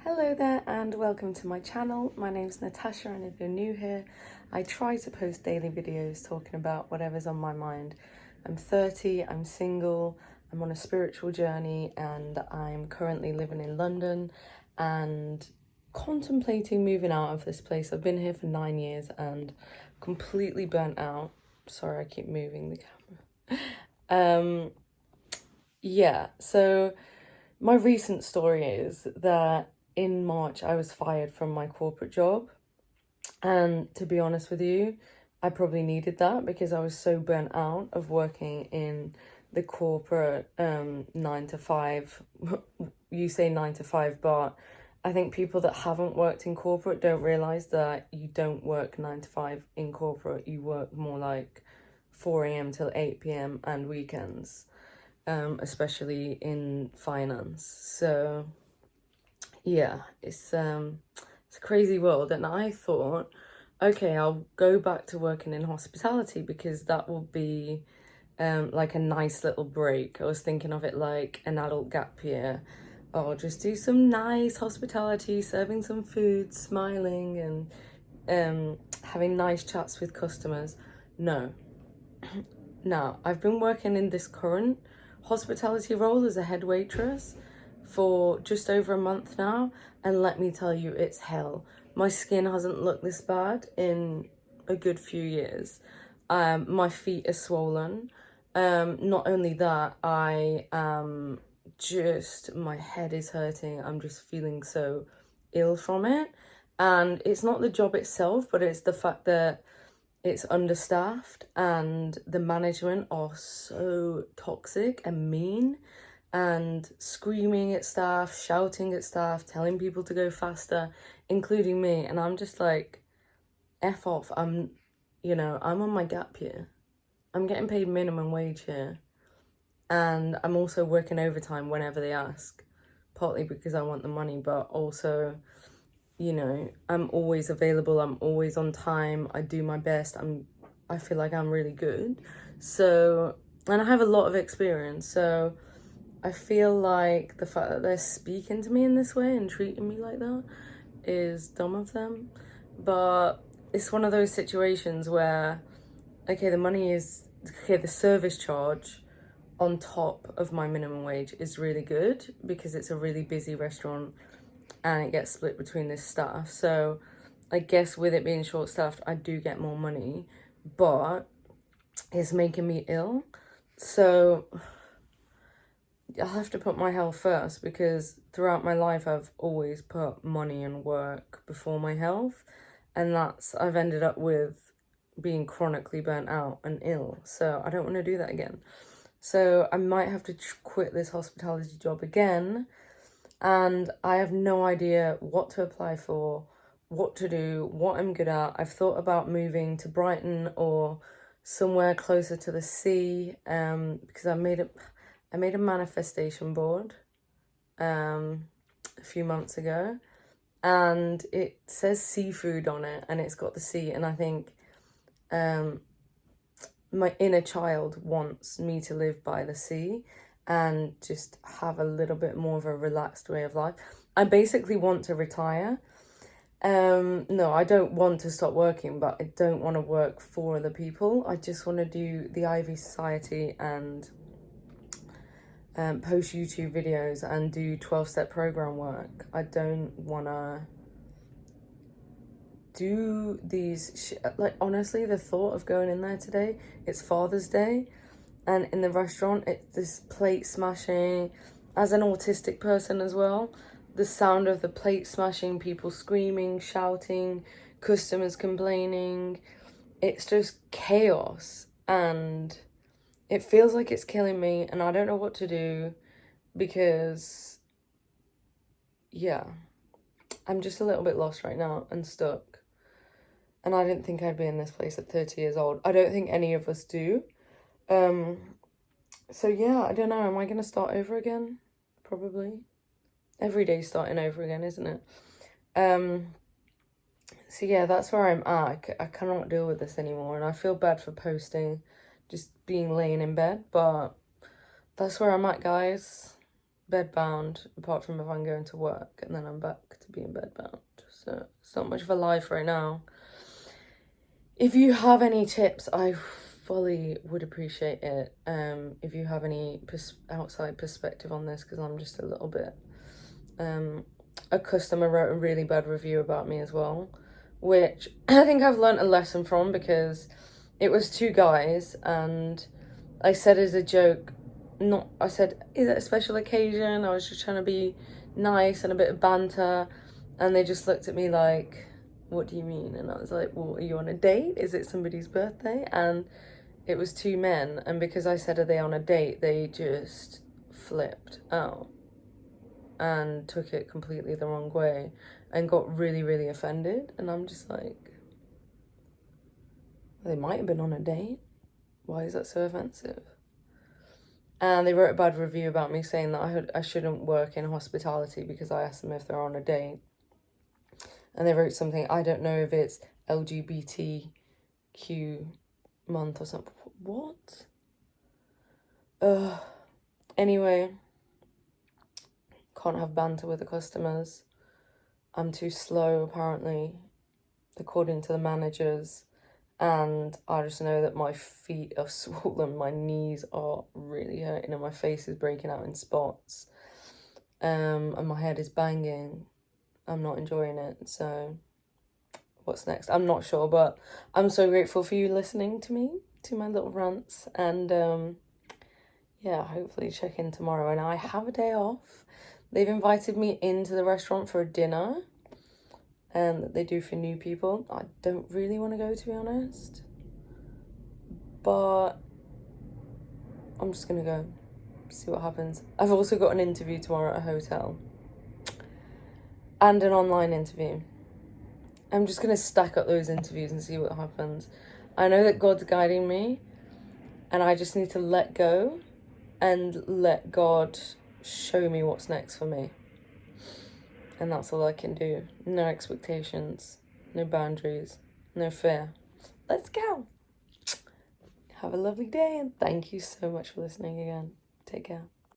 Hello there and welcome to my channel. My name's Natasha and if you're new here, I try to post daily videos talking about whatever's on my mind. I'm 30, I'm single, I'm on a spiritual journey and I'm currently living in London and contemplating moving out of this place. I've been here for 9 years and completely burnt out. Sorry, I keep moving the camera. So my recent story is that in March I was fired from my corporate job, and to be honest with you, I probably needed that because I was so burnt out of working in the corporate 9 to 5. You say 9 to 5, but I think people that haven't worked in corporate don't realize that you don't work 9 to 5 in corporate. You work more like 4 a.m. till 8 p.m. and weekends. Especially in finance. So yeah, it's a crazy world, and I thought, okay, I'll go back to working in hospitality because that will be like a nice little break. I was thinking of it like an adult gap year. I'll just do some nice hospitality, serving some food, smiling, and having nice chats with customers. No. Now, I've been working in this current hospitality role as a head waitress for just over a month now, and let me tell you, it's hell. My skin hasn't looked this bad in a good few years. My feet are swollen. Not only that, my head is hurting. I'm just feeling so ill from it. And it's not the job itself, but it's the fact that it's understaffed and the management are so toxic and mean and screaming at staff, shouting at staff, telling people to go faster, including me. And I'm just like, F off. I'm on my gap year. I'm getting paid minimum wage here. And I'm also working overtime whenever they ask, partly because I want the money, but also, I'm always available. I'm always on time. I do my best. I feel like I'm really good. So, and I have a lot of experience. So I feel like the fact that they're speaking to me in this way and treating me like that is dumb of them. But it's one of those situations where, okay, the service charge on top of my minimum wage is really good because it's a really busy restaurant and it gets split between the staff. So I guess with it being short-staffed, I do get more money, but it's making me ill. So I'll have to put my health first because throughout my life, I've always put money and work before my health. And I've ended up with being chronically burnt out and ill. So I don't want to do that again. So I might have to quit this hospitality job again. And I have no idea what to apply for, what to do, what I'm good at. I've thought about moving to Brighton or somewhere closer to the sea, because I made a manifestation board a few months ago, and it says seafood on it, and it's got the sea, and I think my inner child wants me to live by the sea and just have a little bit more of a relaxed way of life. I basically want to retire. No, I don't want to stop working, but I don't want to work for other people. I just want to do the Ivy Society and post YouTube videos and do 12-step program work. I don't want to do these like, honestly, the thought of going in there today, it's Father's Day, and in the restaurant it's this plate smashing. As an autistic person as well, the sound of the plate smashing, people screaming, shouting, customers complaining, it's just chaos, and it feels like it's killing me, and I don't know what to do because, yeah, I'm just a little bit lost right now and stuck. And I didn't think I'd be in this place at 30 years old. I don't think any of us do. So yeah, I don't know. Am I going to start over again? Probably. Every day's starting over again, isn't it? So yeah, that's where I'm at. I cannot deal with this anymore. And I feel bad for posting, just being laying in bed. But that's where I'm at, guys. bedbound, apart from if I'm going to work, and then I'm back to being bedbound. So it's not much of a life right now. If you have any tips, I fully would appreciate it. If you have any outside perspective on this, because I'm just a little bit... a customer wrote a really bad review about me as well, which I think I've learnt a lesson from, because it was two guys, and I said as a joke, I said, is it a special occasion? I was just trying to be nice and a bit of banter, and they just looked at me like, what do you mean? And I was like, well, are you on a date? Is it somebody's birthday? And it was two men, and because I said, are they on a date, they just flipped out and took it completely the wrong way and got really, really offended. And I'm just like, they might have been on a date. Why is that so offensive? And they wrote a bad review about me, saying that I shouldn't work in hospitality because I asked them if they're on a date. And they wrote something, I don't know if it's LGBTQ month or something. What? Anyway, can't have banter with the customers. I'm too slow, apparently, according to the managers. And I just know that my feet are swollen, my knees are really hurting, and my face is breaking out in spots. And my head is banging. I'm not enjoying it, so what's next? I'm not sure, but I'm so grateful for you listening to me, to my little rants, and yeah, hopefully check in tomorrow. And I have a day off. They've invited me into the restaurant for a dinner that they do for new people. I don't really want to go, to be honest, but I'm just gonna go, see what happens. I've also got an interview tomorrow at a hotel and an online interview. I'm just gonna stack up those interviews and see what happens. I know that God's guiding me, and I just need to let go and let God show me what's next for me. And that's all I can do. No expectations, no boundaries, no fear. Let's go. Have a lovely day, and thank you so much for listening again. Take care.